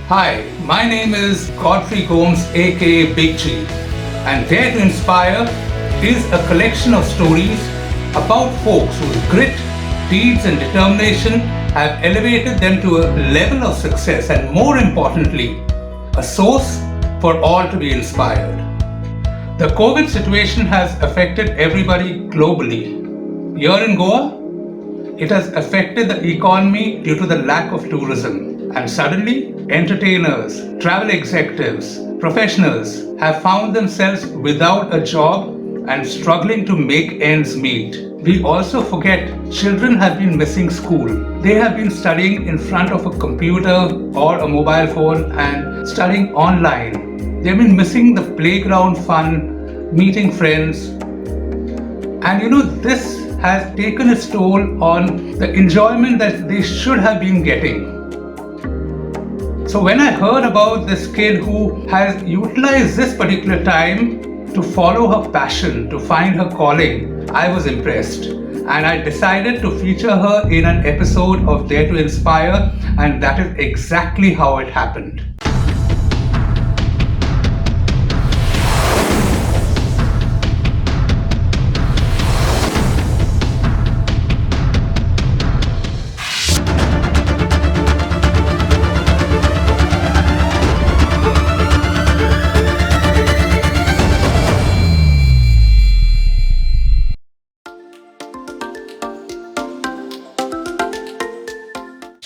Hi, my name is Godfrey Gomes, aka Big G, and Dare to Inspire is a collection of stories about folks whose grit, deeds, and determination have elevated them to a level of success and, more importantly, a source for all to be inspired. The COVID situation has affected everybody globally. Here in Goa, it has affected the economy due to the lack of tourism. And suddenly, entertainers, travel executives, professionals have found themselves without a job and struggling to make ends meet. We also forget children have been missing school. They have been studying in front of a computer or a mobile phone and studying online. They've been missing the playground fun, meeting friends. And this has taken its toll on the enjoyment that they should have been getting. So when I heard about this kid who has utilized this particular time to follow her passion, to find her calling, I was impressed. And I decided to feature her in an episode of Dare to Inspire, and that is exactly how it happened.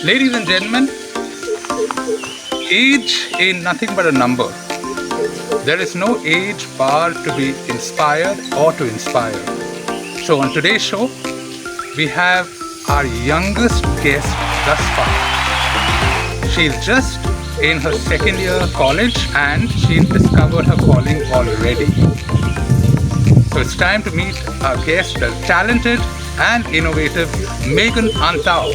Ladies and gentlemen, age ain't nothing but a number. There is no age bar to be inspired or to inspire. So on today's show, we have our youngest guest thus far. She's just in her second year of college and she's discovered her calling already. So it's time to meet our guest, the talented and innovative Megan Antau.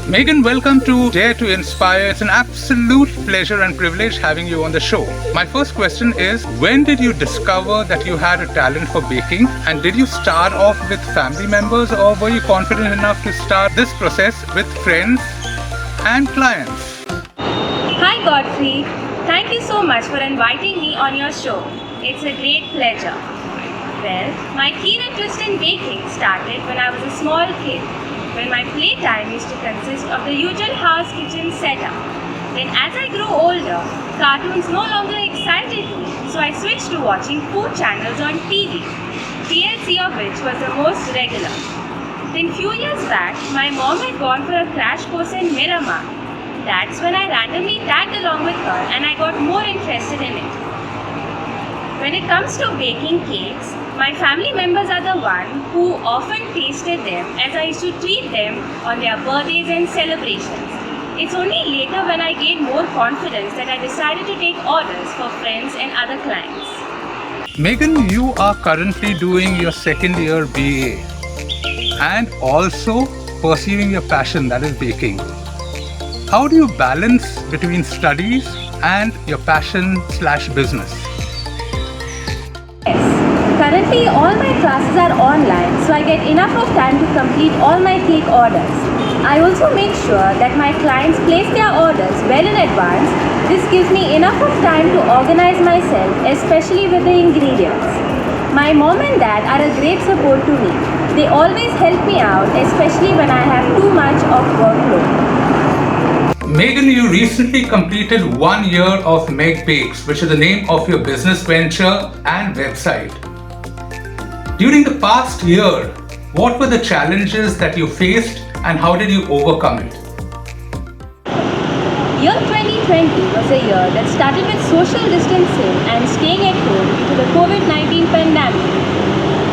Megan, welcome to Dare to Inspire. It's an absolute pleasure and privilege having you on the show. My first question is, when did you discover that you had a talent for baking? And did you start off with family members, or were you confident enough to start this process with friends and clients? Hi Godfrey, thank you so much for inviting me on your show. It's a great pleasure. Well, my keen interest in baking started when I was a small kid, when my playtime used to consist of the usual house kitchen setup. Then as I grew older, cartoons no longer excited me, so I switched to watching food channels on TV, TLC of which was the most regular. Then few years back, my mom had gone for a crash course in Miramar. That's when I randomly tagged along with her and I got more interested in it. When it comes to baking cakes, my family members are the ones who often tasted them, as I used to treat them on their birthdays and celebrations. It's only later when I gained more confidence that I decided to take orders for friends and other clients. Megan, you are currently doing your second year BA and also pursuing your passion, that is baking. How do you balance between studies and your passion/business? Currently, all my classes are online, so I get enough of time to complete all my cake orders. I also make sure that my clients place their orders well in advance. This gives me enough of time to organize myself, especially with the ingredients. My mom and dad are a great support to me. They always help me out, especially when I have too much of workload. Megan, you recently completed 1 year of Meg Bakes, which is the name of your business venture and website. During the past year, what were the challenges that you faced and how did you overcome it? Year 2020 was a year that started with social distancing and staying at home due to the COVID-19 pandemic.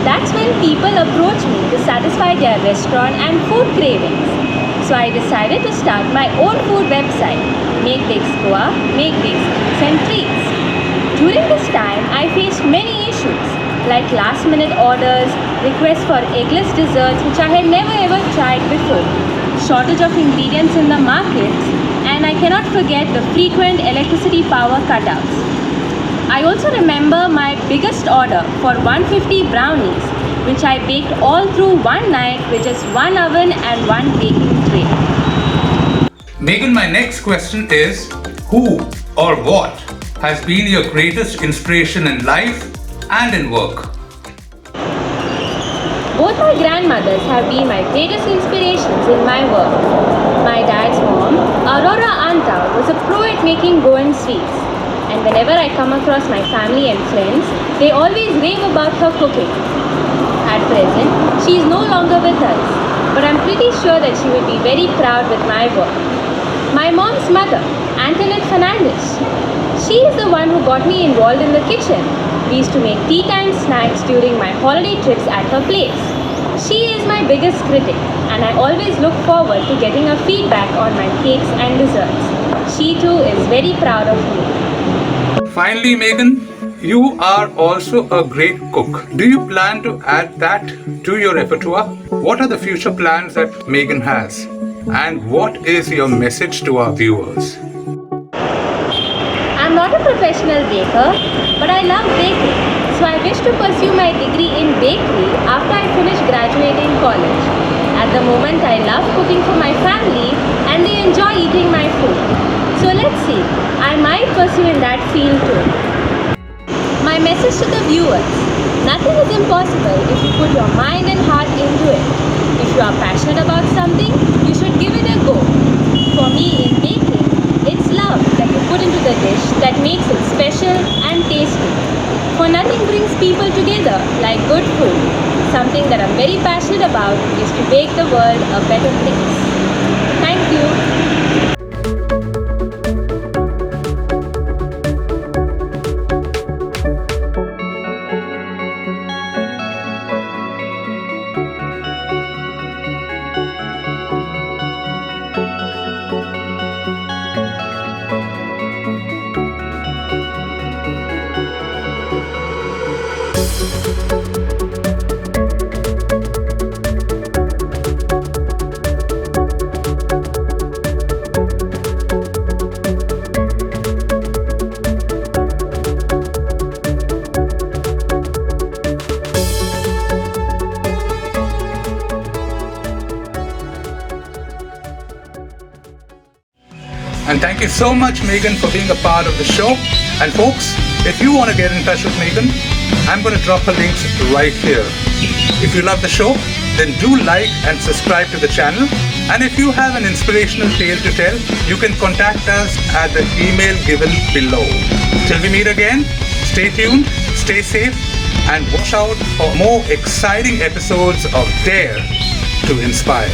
That's when people approached me to satisfy their restaurant and food cravings. So I decided to start my own food website, Make Bakes Goa, Make Bakes Eats and Treats. During this time, I faced many issues like last-minute orders, requests for eggless desserts which I had never ever tried before, shortage of ingredients in the markets, and I cannot forget the frequent electricity power cutouts. I also remember my biggest order for 150 brownies, which I baked all through one night with just one oven and one baking tray. Megan, my next question is, who or what has been your greatest inspiration in life and in work? Both my grandmothers have been my greatest inspirations in my work. My dad's mom, Aurora Anta, was a pro at making Goan sweets. And whenever I come across my family and friends, they always rave about her cooking. At present, she is no longer with us, but I'm pretty sure that she will be very proud with my work. My mom's mother, Antoinette Fernandez, she is the one who got me involved in the kitchen. We used to make tea time snacks during my holiday trips at her place. She is my biggest critic, and I always look forward to getting her feedback on my cakes and desserts. She too is very proud of me. Finally, Megan, you are also a great cook. Do you plan to add that to your repertoire? What are the future plans that Megan has? And what is your message to our viewers? I'm not a professional baker, but I love baking. So I wish to pursue my degree in bakery after I finish graduating college. At the moment, I love cooking for my family and they enjoy eating my food. So let's see, I might pursue in that field too. My message to the viewers: nothing is impossible if you put your mind and heart into it. If you are passionate about something, you should give it a go. For me, in baking, it's love that you put into the dish that makes it special and tasty. For nothing brings people together like good food. Something that I'm very passionate about is to make the world a better place. Thank you. And thank you so much, Megan, for being a part of the show. And folks, if you want to get in touch with Megan, I'm going to drop her links right here. If you love the show, then do like and subscribe to the channel. And if you have an inspirational tale to tell, you can contact us at the email given below. Till we meet again, stay tuned, stay safe, and watch out for more exciting episodes of Dare to Inspire.